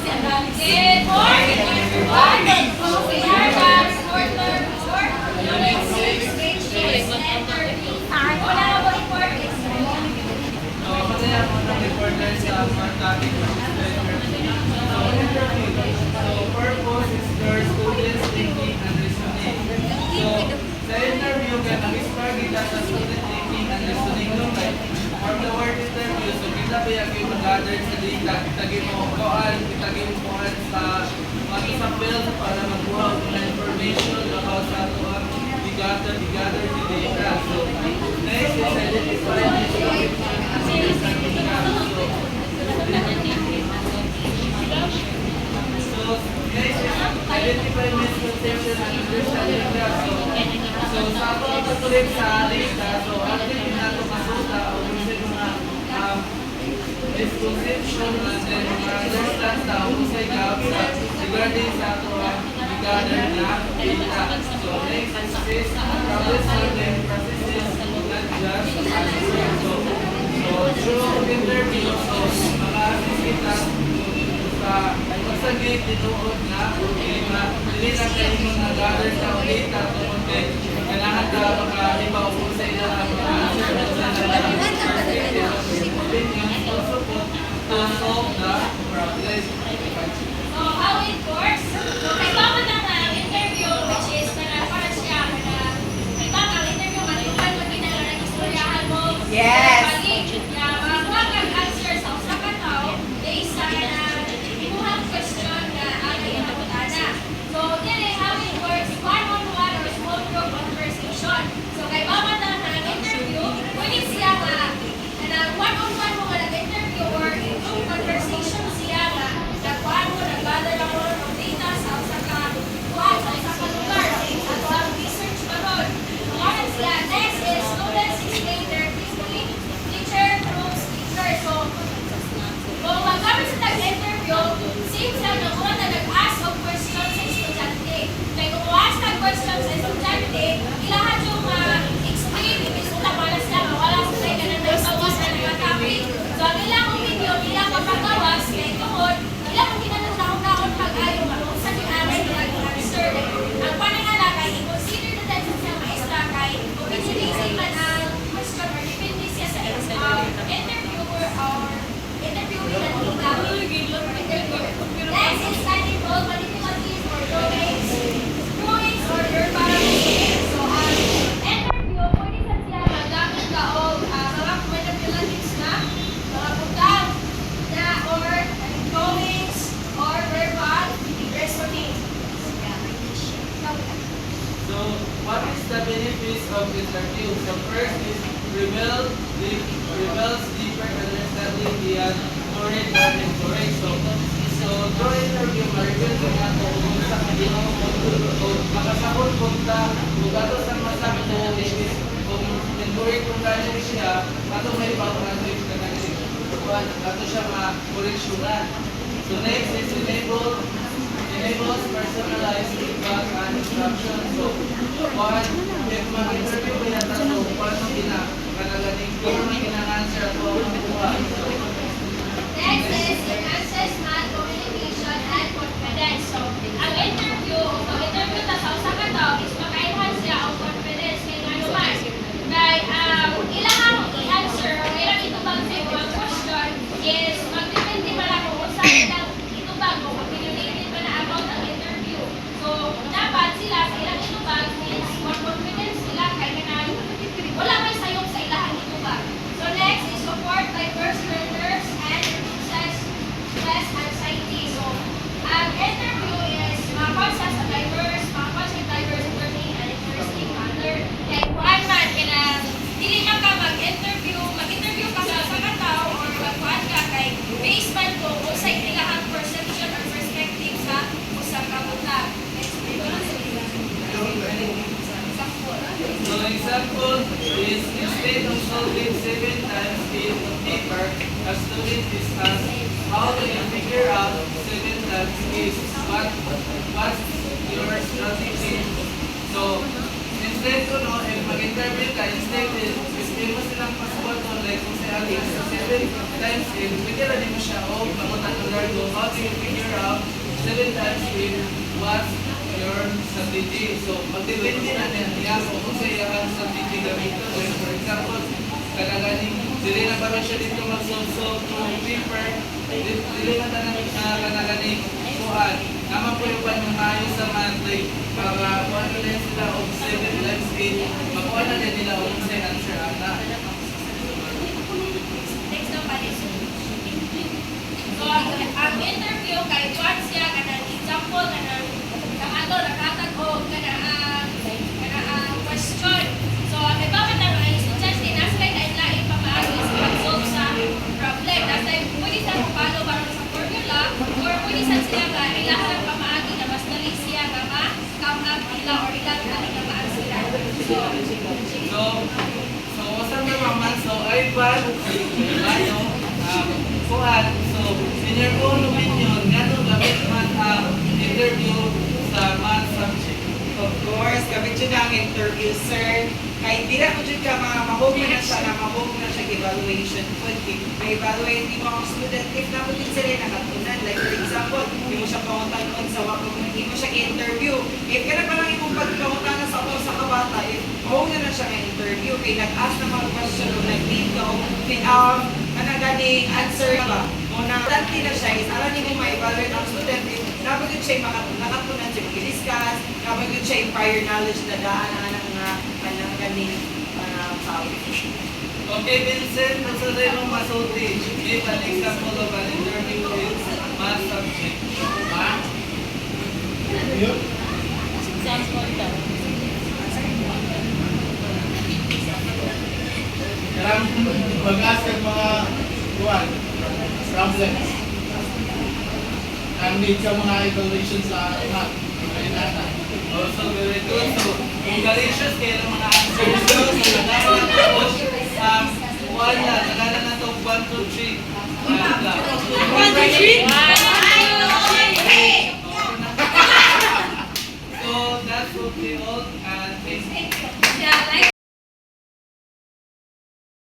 Good morning, everyone. We are the Northern Resort, Unit 6, which is letter B. Wala na po report. Kasi ako ng reporter sa mga topic ng So, purpose is your students thinking and listening. So, sa interview, kaya nag-start kita sa student thinking and listening nung like, from the word interview, so kita ba yung mag-gather sa data, kitagin mo sa mga isang field para magbuha ng information about sa ito ang gather the data. So, next is identify identify misconception and understanding that. So sa ato ang patuloy sa data, so atin nato masuta o kasi mga misconception and then mga understand sa kung sa gaps regarding sa ato ang gather na data. So next is problem solving processes not just answering. So through interview, so mga kita sa pagsagit tinuod na dili na kayo mga gather sa data tungkol kay kailangan ka makahibaw kung sa ila ang mga answer to solve the problem. So, how it works? So, kailangan na ang interview, which is para siya kailangan ang interview, matukan mo ginala ng istoryahan mo. Yes. Mga answer sa usa ka tao, based sa imuhang question na ang ginabutana. So, then how it works, one-on-one or small group conversation. So, kay bawat na ang interview, pwede siya one-on-one mo nag-interview or group conversation siya nagkuhan mo, nag-gather ako ng data sa usa ka kuhan, sa usa ka lugar, sa kuhan research pa ron. Kuhan siya. Next is students explain their thinking, teacher proves teacher. So, kung magkakaroon sa nag-interview, since nakuha na nag-ask of questions sa estudyante. Kaya kung ask ng questions sa estudyante, ilahan yung explain, ibisula para siya, wala sa tayo ka na nagsawas na mga topic. So, ang ilang opinion, ilang mapagawas, kaya tuhod, ilang ang ginanong pag-ayaw, marunong sa ginamay, nag-answer. Ang panangala kay, i-consider na dahil sa maestra kay, opinion man ang question or depende siya sa interviewer or interviewee na next is study role, manipulative or drawings or verbal communication. So, interview, pwede sa siya magamit ka o mga manipulatives na, mga butang na or drawings or verbal reasoning. So, what is the benefits of interview? So, first is reveals deeper understanding beyond current learning storage. So through interview, ma-reveal ko nga ito kung sa kanino o makasabot kung kung ato sa masabi ko kung current kung learning siya, ato may pag-translate ka na ato siya ma-correctionan. So next is enables personalized feedback and instruction. So, if mag-interview ko yata, so, paano kinagaling ko naman ginang-answer at huwag makuha. Next is enhances math communication and confidence. So, ang interview ta sa usa ka tao is maka-enhance siya ang confidence kay ngano man. Kay ilang i-answer o ilang itubag sa mga question is magdepende pala kung unsa ilang itubag o opinionated pa na about ang interview. So, dapat sila sa ilang itubag is more confidence sila kay kanang wala may sayong sa ilang itubag. So, next is support diverse learners and reduces stress and anxiety. So, ang interview is makakonsa sa diverse learning and interesting manner. Like, kuhaan man, dili man ka mag-interview ka sa usa ka tao or magkuhaan ka kay based man ko kung sa ilahang perception or perspective sa usa ka butang. So example is instead of solving 7 times in paper, a student discuss how do you figure out 7 times is what's your strategy. So instead ko no, if mag-interview ka, instead explain mo silang passport no, like kung sa ating 7 times in, pwede rin mo siya, oh, mabutan ko learn how do you figure out 7 times 8 was your strategy. So, magdepende na niya kung sa iyang strategy gamiton. For example, kanagaling, dili na parang siya dito mag-solve through paper, dili na tanang kanagaling kuhan. Naman po yung panungayo sa monthly para kuhan na rin sila of 7 times 8, makuha na rin nila of sa answer ana. Next na pa rin. So, ang interview kay Juan siya, kanang example, kanang ato, nakatag o kanang question. So, ang ibabit na mga estudyante, nasa kayo na ilaing pamaagi sa pag-solve sa problem. Nasa pwede sa kupalo para sa formula, or pwede sa sila nga ilahan ang pamaagi na mas dali siya na ma-come up nila or ilang na ma-answeran. So, wasan na naman, so, ay ba, ano, kuhan, so, in your own opinion, gano'n gamit man ang interview sa math subject? Of course, gamit yun ang interview, sir. Kahit di na ko dyan ka, mahog mo na siya evaluation. May evaluate mo ang student if naman din sila nakatunan. Like for example, hindi mo siya pangutan sa wakong, hindi mo siya interview. If ka na palang imong pagpangutan sa ako sa kabata, if mahog na siya ng interview, kay nag-ask na mga question o nag-lead ka o kanagaling answer ba? O na-tanti na siya, is alam niyo mo ma-evaluate ang student if dapat yun siya nakatunan siya mag-discuss, dapat yun siya yung prior knowledge na daan ng ganing tao. Okay, Vincent, nasa rin mong masulti. Give an example of an interview with math subject. Ma? Karang mag-ask ng mga kuwan, problems. Ang need ka mga evaluations sa math. Ayun nata. Also, very good. So, congratulations kayo ng mga answers. So, nagkaroon na po. Wala, nagkala na ito 1, 2, 3. So, that's what we all. And